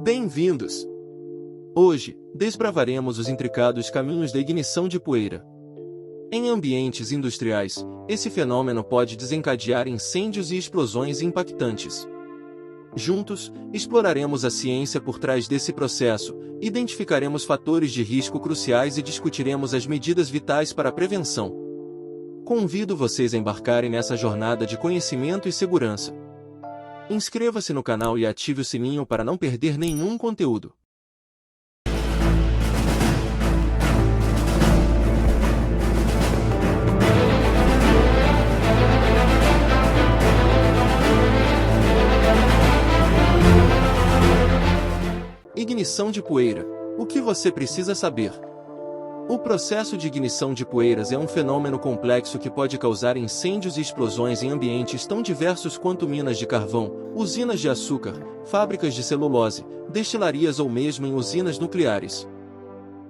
Bem-vindos! Hoje, desbravaremos os intricados caminhos da ignição de poeira. Em ambientes industriais, esse fenômeno pode desencadear incêndios e explosões impactantes. Juntos, exploraremos a ciência por trás desse processo, identificaremos fatores de risco cruciais e discutiremos as medidas vitais para a prevenção. Convido vocês a embarcarem nessa jornada de conhecimento e segurança. Inscreva-se no canal e ative o sininho para não perder nenhum conteúdo. Ignição de poeira. O que você precisa saber? O processo de ignição de poeiras é um fenômeno complexo que pode causar incêndios e explosões em ambientes tão diversos quanto minas de carvão, usinas de açúcar, fábricas de celulose, destilarias ou mesmo em usinas nucleares.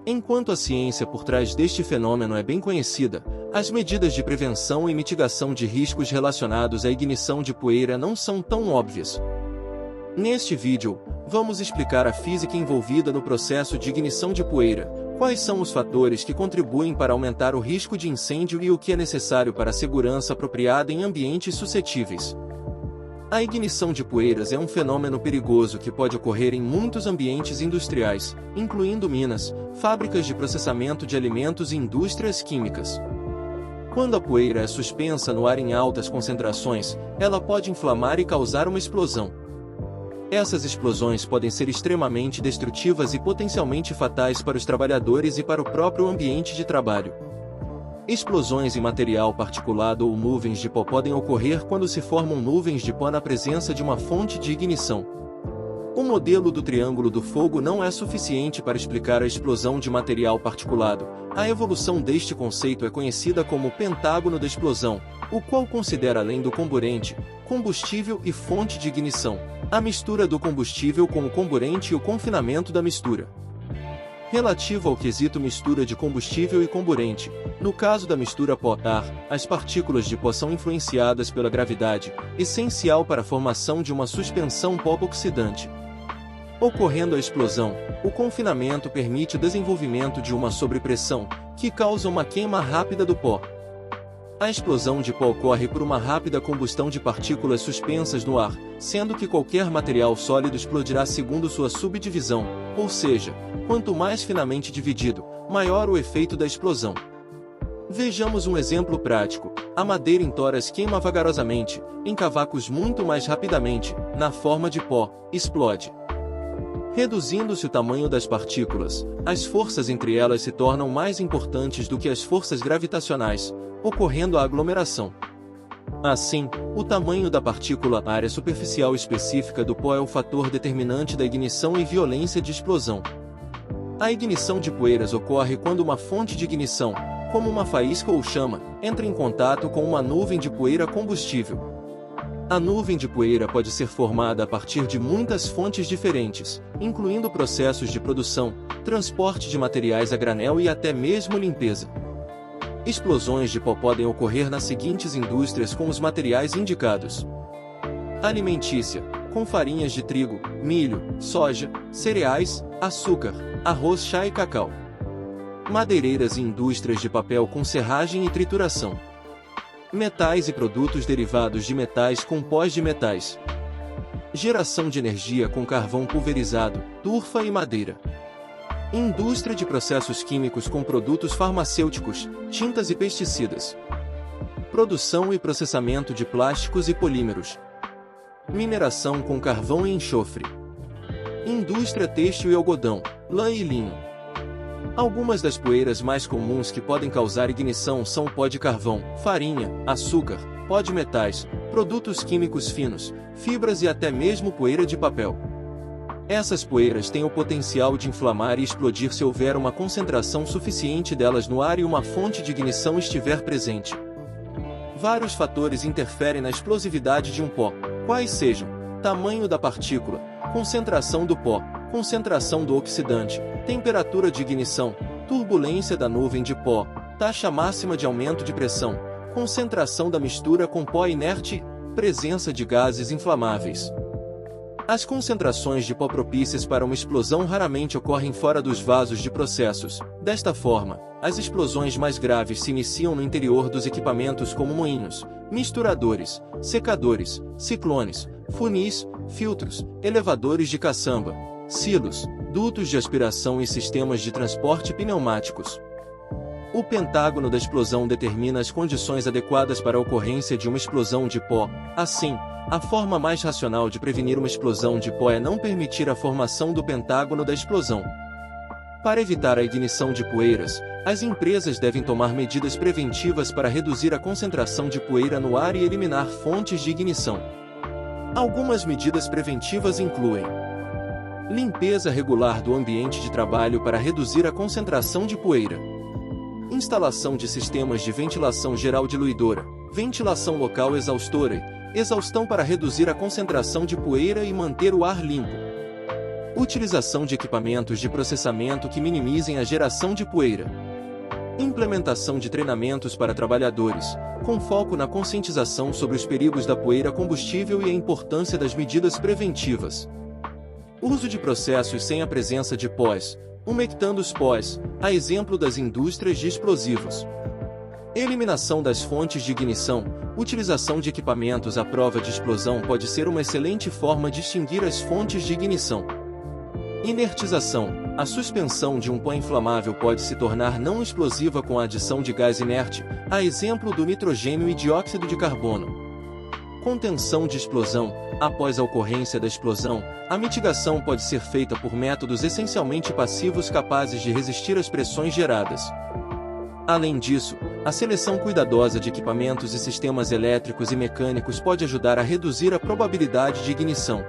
Enquanto a ciência por trás deste fenômeno é bem conhecida, as medidas de prevenção e mitigação de riscos relacionados à ignição de poeira não são tão óbvias. Neste vídeo, vamos explicar a física envolvida no processo de ignição de poeira, quais são os fatores que contribuem para aumentar o risco de incêndio e o que é necessário para a segurança apropriada em ambientes suscetíveis. A ignição de poeiras é um fenômeno perigoso que pode ocorrer em muitos ambientes industriais, incluindo minas, fábricas de processamento de alimentos e indústrias químicas. Quando a poeira é suspensa no ar em altas concentrações, ela pode inflamar e causar uma explosão. Essas explosões podem ser extremamente destrutivas e potencialmente fatais para os trabalhadores e para o próprio ambiente de trabalho. Explosões em material particulado ou nuvens de pó podem ocorrer quando se formam nuvens de pó na presença de uma fonte de ignição. O modelo do triângulo do fogo não é suficiente para explicar a explosão de material particulado. A evolução deste conceito é conhecida como pentágono da explosão, o qual considera além do comburente, combustível e fonte de ignição, a mistura do combustível com o comburente e o confinamento da mistura. Relativo ao quesito mistura de combustível e comburente, no caso da mistura pó-ar, as partículas de pó são influenciadas pela gravidade, essencial para a formação de uma suspensão pó-oxidante. Ocorrendo a explosão, o confinamento permite o desenvolvimento de uma sobrepressão, que causa uma queima rápida do pó. A explosão de pó ocorre por uma rápida combustão de partículas suspensas no ar, sendo que qualquer material sólido explodirá segundo sua subdivisão, ou seja, quanto mais finamente dividido, maior o efeito da explosão. Vejamos um exemplo prático. A madeira em toras queima vagarosamente, em cavacos muito mais rapidamente, na forma de pó, explode. Reduzindo-se o tamanho das partículas, as forças entre elas se tornam mais importantes do que as forças gravitacionais, ocorrendo a aglomeração. Assim, o tamanho da partícula, a área superficial específica do pó é o fator determinante da ignição e violência de explosão. A ignição de poeiras ocorre quando uma fonte de ignição, como uma faísca ou chama, entra em contato com uma nuvem de poeira combustível. A nuvem de poeira pode ser formada a partir de muitas fontes diferentes, incluindo processos de produção, transporte de materiais a granel e até mesmo limpeza. Explosões de pó podem ocorrer nas seguintes indústrias com os materiais indicados: alimentícia, com farinhas de trigo, milho, soja, cereais, açúcar, arroz, chá e cacau. Madeireiras e indústrias de papel com serragem e trituração. Metais e produtos derivados de metais com pós de metais. Geração de energia com carvão pulverizado, turfa e madeira. Indústria de processos químicos com produtos farmacêuticos, tintas e pesticidas. Produção e processamento de plásticos e polímeros. Mineração com carvão e enxofre. Indústria têxtil e algodão, lã e linho. Algumas das poeiras mais comuns que podem causar ignição são o pó de carvão, farinha, açúcar, pó de metais, produtos químicos finos, fibras e até mesmo poeira de papel. Essas poeiras têm o potencial de inflamar e explodir se houver uma concentração suficiente delas no ar e uma fonte de ignição estiver presente. Vários fatores interferem na explosividade de um pó, quais sejam: tamanho da partícula, concentração do pó, concentração do oxidante, temperatura de ignição, turbulência da nuvem de pó, taxa máxima de aumento de pressão, concentração da mistura com pó inerte, presença de gases inflamáveis. As concentrações de pó propícias para uma explosão raramente ocorrem fora dos vasos de processos. Desta forma, as explosões mais graves se iniciam no interior dos equipamentos como moinhos, misturadores, secadores, ciclones, funis, filtros, elevadores de caçamba, silos, dutos de aspiração e sistemas de transporte pneumáticos. O pentágono da explosão determina as condições adequadas para a ocorrência de uma explosão de pó. Assim, a forma mais racional de prevenir uma explosão de pó é não permitir a formação do pentágono da explosão. Para evitar a ignição de poeiras, as empresas devem tomar medidas preventivas para reduzir a concentração de poeira no ar e eliminar fontes de ignição. Algumas medidas preventivas incluem: limpeza regular do ambiente de trabalho para reduzir a concentração de poeira, instalação de sistemas de ventilação geral diluidora, ventilação local exaustora, exaustão para reduzir a concentração de poeira e manter o ar limpo, utilização de equipamentos de processamento que minimizem a geração de poeira, implementação de treinamentos para trabalhadores, com foco na conscientização sobre os perigos da poeira combustível e a importância das medidas preventivas. Uso de processos sem a presença de pós, umectando os pós, a exemplo das indústrias de explosivos. Eliminação das fontes de ignição. Utilização de equipamentos à prova de explosão pode ser uma excelente forma de extinguir as fontes de ignição. Inertização. A suspensão de um pó inflamável pode se tornar não explosiva com a adição de gás inerte, a exemplo do nitrogênio e dióxido de carbono. Contenção de explosão. Após a ocorrência da explosão, a mitigação pode ser feita por métodos essencialmente passivos capazes de resistir às pressões geradas. Além disso, a seleção cuidadosa de equipamentos e sistemas elétricos e mecânicos pode ajudar a reduzir a probabilidade de ignição.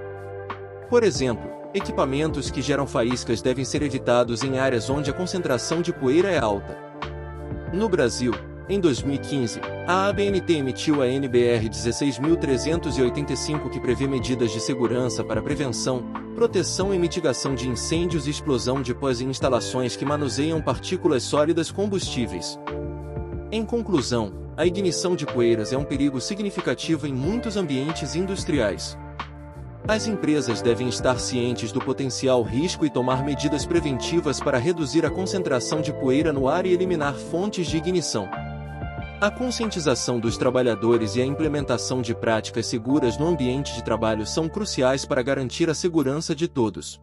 Por exemplo, equipamentos que geram faíscas devem ser evitados em áreas onde a concentração de poeira é alta. No Brasil, em 2015, a ABNT emitiu a NBR 16.385 que prevê medidas de segurança para prevenção, proteção e mitigação de incêndios e explosão de pós em instalações que manuseiam partículas sólidas combustíveis. Em conclusão, a ignição de poeiras é um perigo significativo em muitos ambientes industriais. As empresas devem estar cientes do potencial risco e tomar medidas preventivas para reduzir a concentração de poeira no ar e eliminar fontes de ignição. A conscientização dos trabalhadores e a implementação de práticas seguras no ambiente de trabalho são cruciais para garantir a segurança de todos.